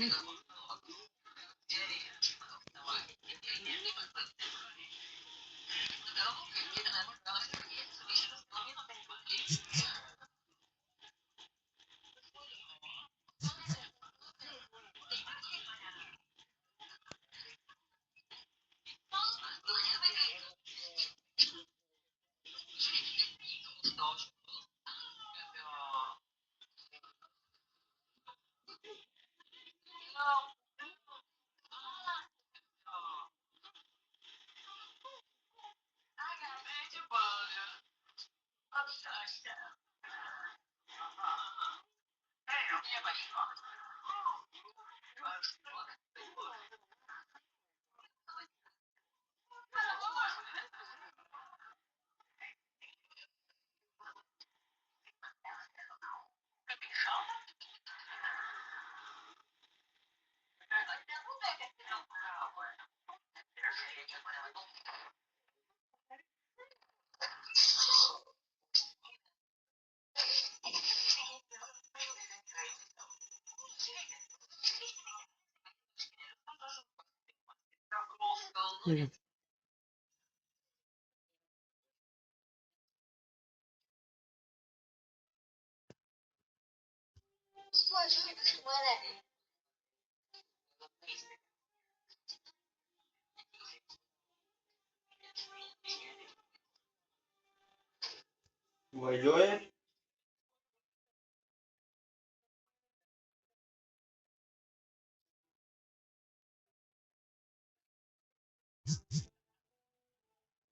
Mhm. Važiuoja?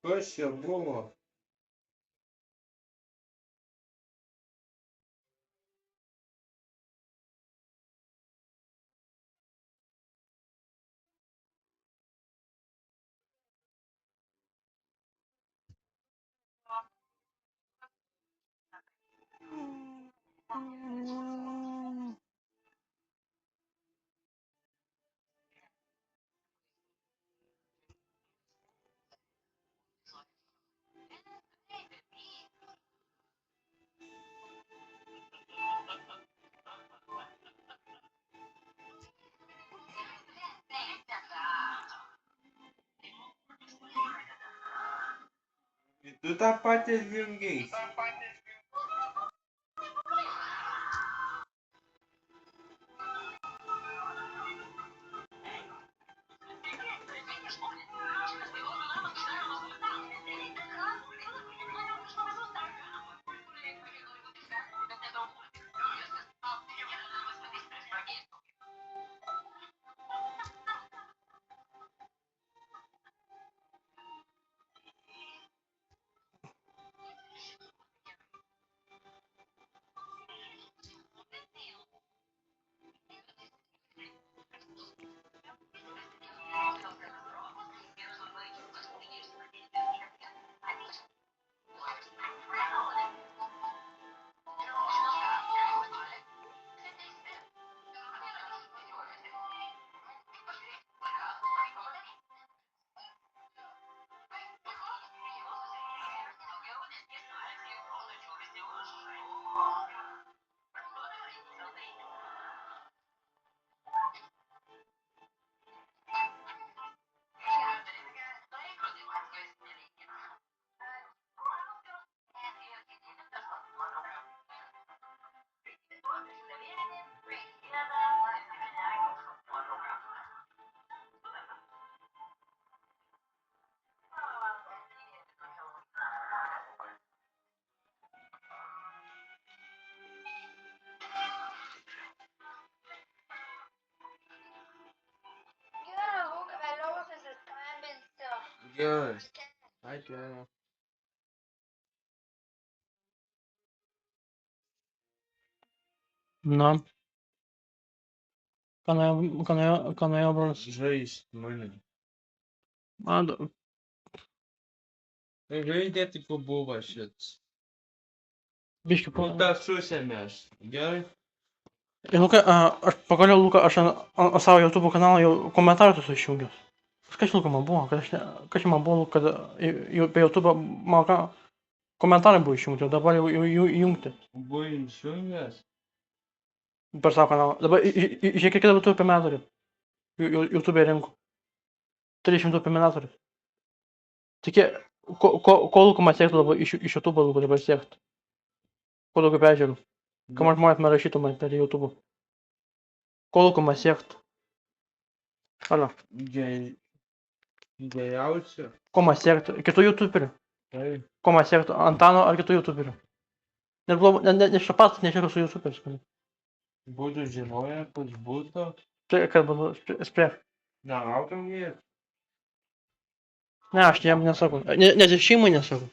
Kas čia buvo? Tu tą patį jungiais. Gerai. Ačiū. No, ką nuėjo brolis? Žaist mane. Man, Tai žaidė tik buvo šits. biškiu po... Nu, tą susėmės. Gerai? Ir Luka, aš pagaliau, Luka, aš ant savo YouTube kanalą jau komentarus esu išjungęs. Kas Luka man buvo, kas čia man buvo, kad jau apie YouTube man komentarai buvo išjungti, o dabar jau įjungti. Buvo išjungęs. per savo kanalą. Dabar žiūrėk, kiek dabar turiu prenumeratorių. YouTube rinku. 300 prenumeratorių. Tik kuo daugiau man siektų dabar iš YouTube daugiau dabar siektų. Kuo daugiau peržiūrų. Ką man žmonės man rašytų man per YouTube. Kuo daugiau man siektų. Alio. Geriausia. Kuo man siektų. Kitų YouTuberių. Taip. Kuo man siektų. Antano ar kitų YouTuberių. Ne šapas, nežiūrėjau su YouTuberiais. Būtų žinoję, kas būtų. Kad būtų spręs. Nelaukiam jį. Ne, aš jam nesakau. Net ir šeimai nesakau.